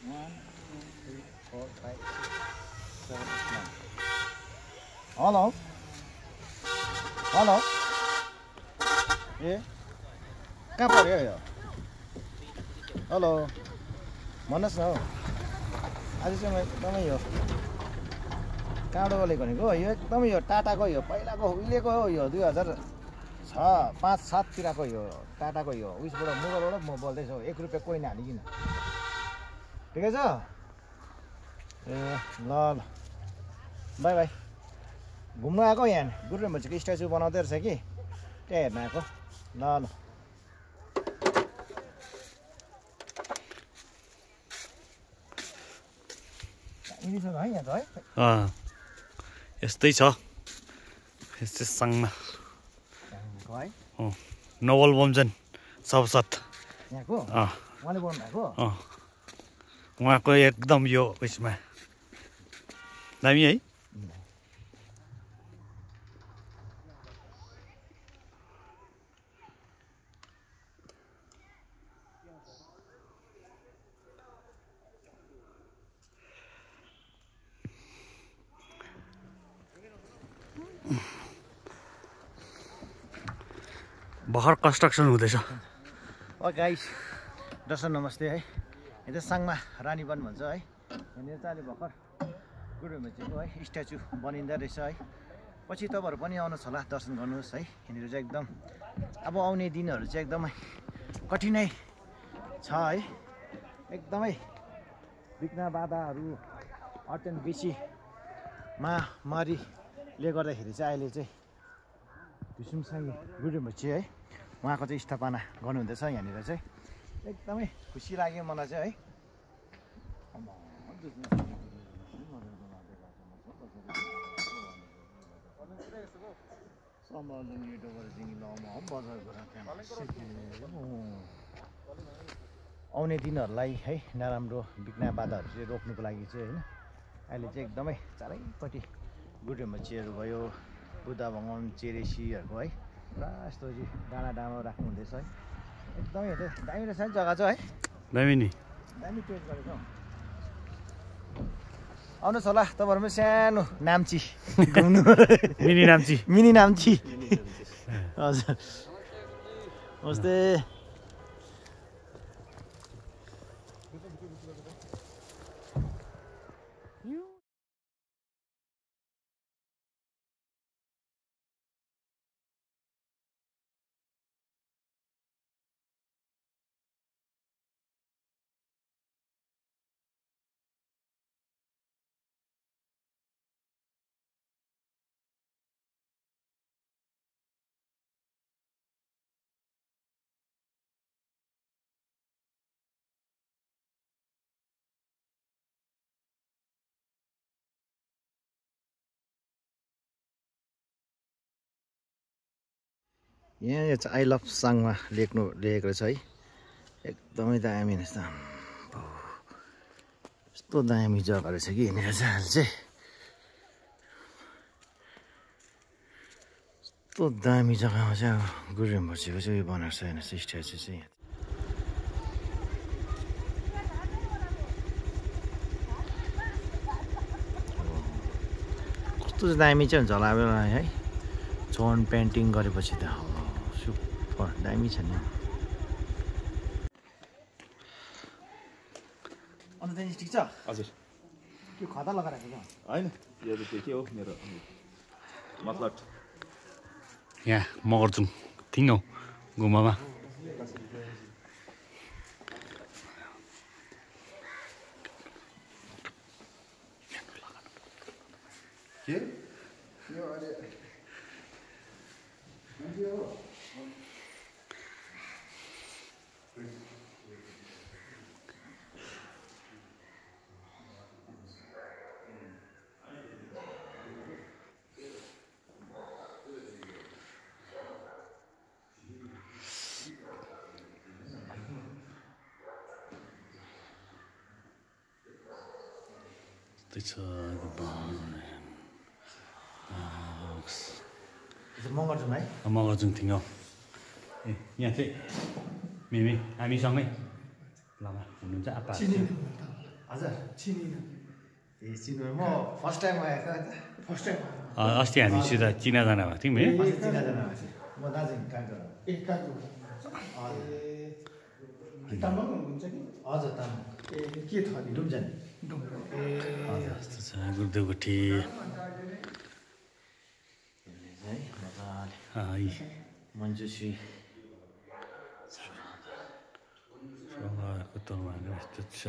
1 2 3 4 5 6 7 8 9 hello hello ए कहाँ पर्यो यो हेलो भन्नुहोस् न हौ आज चाहिँ म एकदमै यो कहाँबाट बोलेको भनेको यो एकदमै यो टाटाको यो पहिलाको उहिलेको हो यो 2006 5 7 तिरको यो टाटाको यो उइसबाट मुगलबाट म बोल्दैछु 1 रुपियाँ कोइन हालिकिन ठिकै छ ए ल ल बाई बाई घुम्नु आएको यहाँ गुरुमच्छीको स्ट्याचु बनाउँदै रहेछ कि त्यहाँ हेर्न आएको ल ल यस्तै छ यस्तै साङमा नवल बमजन सबसत यहाँको उहाँले बोल्नु भएको उहाँको एकदम यो उयसमा दामी है भर्खर कन्स्ट्रक्सन हुँदैछ ओ गाइस दर्शन नमस्ते है यो चाहिँ साङमा रानीवन भन्छ है यहाँनिर चाहिँ अहिले भर्खर गुरुमच्छीको है स्ट्याचु बनिँदो रहेछ है पछि तपाईँहरू पनि आउनुहोस् होला दर्शन गर्नुहोस् है यहाँनिर चाहिँ एकदम अब आउने दिनहरू चाहिँ एकदमै कठिनै छ है एकदमै विघ्न बाधाहरू अत्यन्त बेसी महामारीले गर्दाखेरि चाहिँ अहिले चाहिँ भिसुमसाङे गुरुमच्छी है उहाँको चाहिँ स्थापना गर्नुहुँदैछ यहाँनिर चाहिँ एकदमै खुसी लाग्यो मलाई चाहिँ है आउने दिनहरूलाई है नराम्रो विघ्न बाधाहरू चाहिँ रोक्नुको लागि चाहिँ होइन अहिले चाहिँ एकदमै चारैपट्टि गुरुमच्छीहरू भयो बुद्ध भगवान चेरेसीहरूको है पुरा यस्तो चाहिँ डाँडा राख्नु हुँदैछ है एकदमै दामी रहेछ नि जग्गा चाहिँ है दामी नि दामी टेस्ट गरेको आउनुहोस् होला तपाईँहरूमा सानो नाम्ची घुम्नु मिनी नाम्ची हजुर नमस्ते यहाँ चाहिँ आई लभ साङमा लेखेको रहेछ है एकदमै दामी रहेछ यस्तो दामी जग्गा रहेछ कि यहाँनिर चाहिँ अहिले चाहिँ यस्तो दामी जग्गामा चाहिँ अब गुरुमच्छीको चाहिँ उयो बनाएको छ हेर्नुहोस् स्ट्याचु चाहिँ कस्तो चाहिँ दामी चाहिँ हुन्छ होला अब है जोन पेन्टिङ गरेपछि त सुपर दामी छ नि अन्त त्यहाँदेखि ठिक छ हजुर त्यो खदा लगाएको छ होइन यो त के हो मेरो मतलब यहाँ मगरजुङ थिङ्गौ गुम्बामा के मगरजुङ है मगरजुङ थिङ्गौ ए यहाँ चाहिँ मिमी हामीसँगै लामा हुनुहुन्छ आप्पा हजुर चिनिन ए चिन्नु म फर्स्ट टाइम आएको फर्स्ट टाइम अस्ति हामीसित चिनाजाना भएको थियौँ है चिनाजना म दार्जिलिङ काँक्रा एक कागु ए तामाङ हुनुहुन्छ कि हजुर तामाङ ए के थरी डुम्जानी डुम्बा ए यस्तो छ गुर्देवकोठी है मजाले मञ्जुश्री सवारको तलमा यस्तो छ